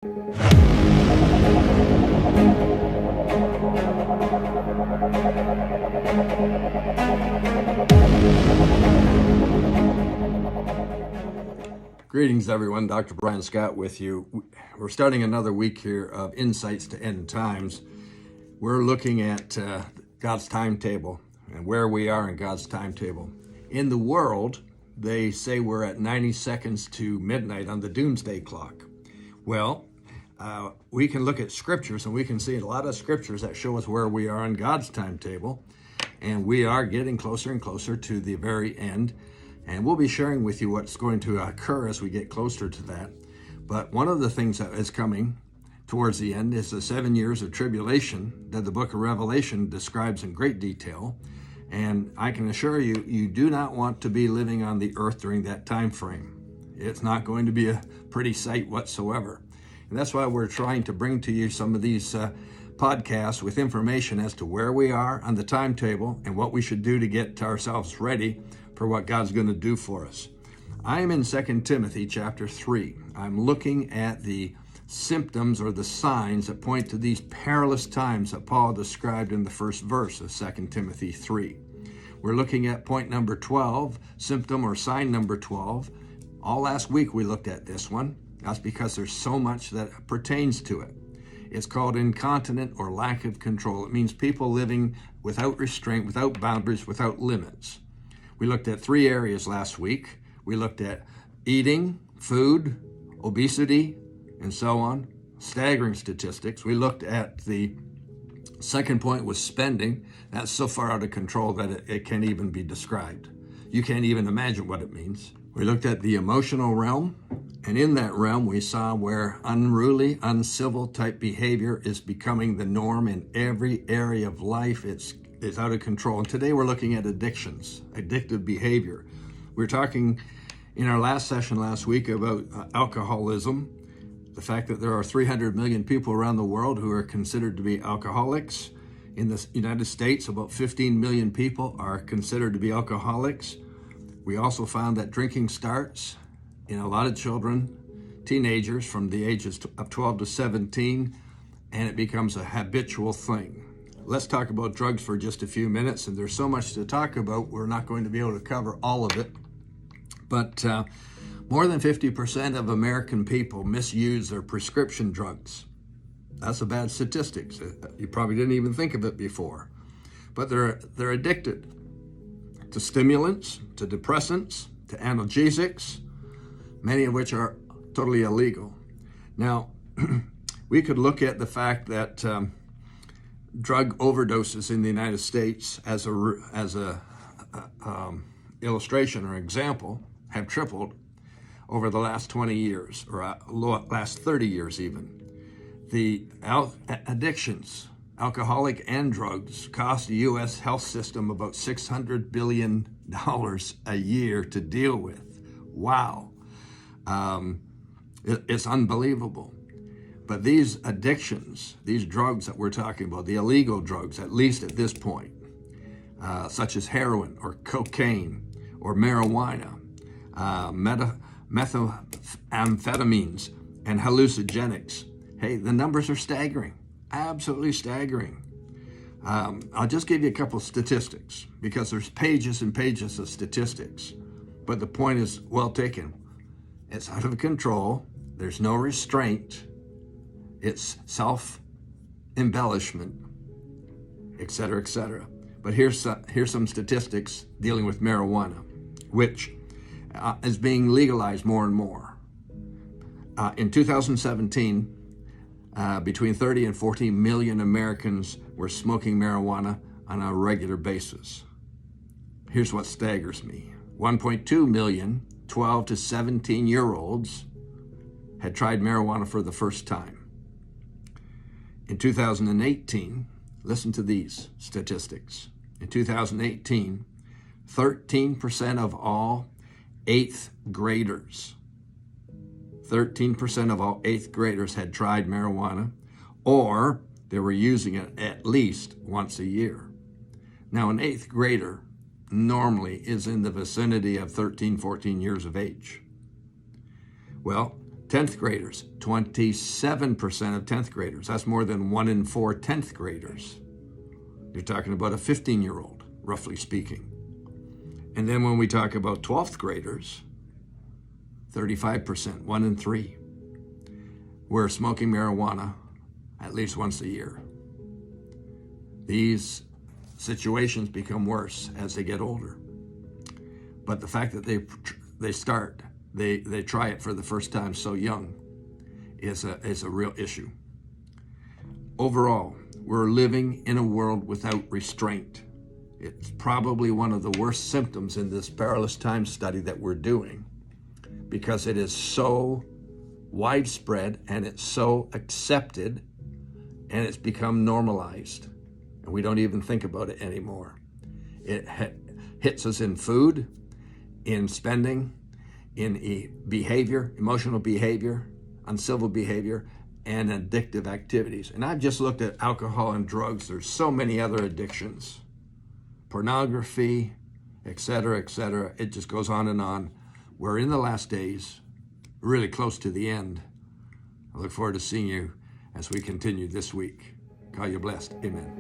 Greetings, everyone. Dr. Brian Scott with you. We're starting another week here of Insights to End Times. We're looking at God's timetable and where we are in God's timetable. In the world, they say we're at 90 seconds to midnight on the doomsday clock. Well, we can look at scriptures and we can see a lot of scriptures that show us where we are on God's timetable. And we are getting closer and closer to the very end. And we'll be sharing with you what's going to occur as we get closer to that. But one of the things that is coming towards the end is the 7 years of tribulation that the book of Revelation describes in great detail. And I can assure you, you do not want to be living on the earth during that time frame. It's not going to be a pretty sight whatsoever. And that's why we're trying to bring to you some of these podcasts with information as to where we are on the timetable and what we should do to get ourselves ready for what God's going to do for us. I am in 2 Timothy chapter 3. I'm looking at the symptoms or the signs that point to these perilous times that Paul described in the first verse of 2 Timothy 3. We're looking at point number 12, symptom or sign number 12. All last week we looked at this one. That's because there's so much that pertains to it. It's called incontinent or lack of control. It means people living without restraint, without boundaries, without limits. We looked at 3 areas last week. We looked at eating, food, obesity, and so on. Staggering statistics. We looked at the second point was spending. That's so far out of control that it can't even be described. You can't even imagine what it means. We looked at the emotional realm. And in that realm, we saw where unruly, uncivil type behavior is becoming the norm in every area of life. It's out of control. And today we're looking at addictions, addictive behavior. We were talking in our last session last week about alcoholism, the fact that there are 300 million people around the world who are considered to be alcoholics. In the United States, about 15 million people are considered to be alcoholics. We also found that drinking starts in a lot of children, teenagers from the ages of 12 to 17, and it becomes a habitual thing. Let's talk about drugs for just a few minutes, and there's so much to talk about, we're not going to be able to cover all of it. But more than 50% of American people misuse their prescription drugs. That's a bad statistic. You probably didn't even think of it before. But they're addicted to stimulants, to depressants, to analgesics, many of which are totally illegal. Now, we could look at the fact that drug overdoses in the United States as a illustration or example have tripled over the last 20 years or last 30 years even. The addictions, alcoholic and drugs, cost the U.S. health system about $600 billion a year to deal with. Wow. It's unbelievable. But these addictions, these drugs that we're talking about, the illegal drugs, at least at this point, such as heroin or cocaine or marijuana, methamphetamines, and hallucinogenics. Hey, the numbers are staggering, absolutely staggering. I'll just give you a couple of statistics because there's pages and pages of statistics, but the point is well taken. It's out of control. There's no restraint. It's self-embellishment, et cetera, et cetera. But here's some statistics dealing with marijuana, which is being legalized more and more. In 2017, between 30 and 40 million Americans were smoking marijuana on a regular basis. Here's what staggers me. 1.2 million 12 to 17-year-olds had tried marijuana for the first time. In 2018, listen to these statistics. In 2018, 13% of all 8th graders, 13% of all 8th graders had tried marijuana, or they were using it at least once a year. Now, an 8th grader normally is in the vicinity of 13, 14 years of age. Well, 10th graders, 27% of 10th graders. That's more than 1 in 4 10th graders. You're talking about a 15-year-old, roughly speaking. And then when we talk about 12th graders, 35%, 1 in 3, were smoking marijuana at least once a year. These situations become worse as they get older. But the fact that they try it for the first time so young is a real issue. Overall, we're living in a world without restraint. It's probably one of the worst symptoms in this perilous time study that we're doing, because it is so widespread and it's so accepted and it's become normalized, and we don't even think about it anymore. It hits us in food, in spending, in behavior, emotional behavior, uncivil behavior, and addictive activities. And I've just looked at alcohol and drugs. There's so many other addictions. Pornography, etc., etc. It just goes on and on. We're in the last days, really close to the end. I look forward to seeing you as we continue this week. God, you're blessed. Amen.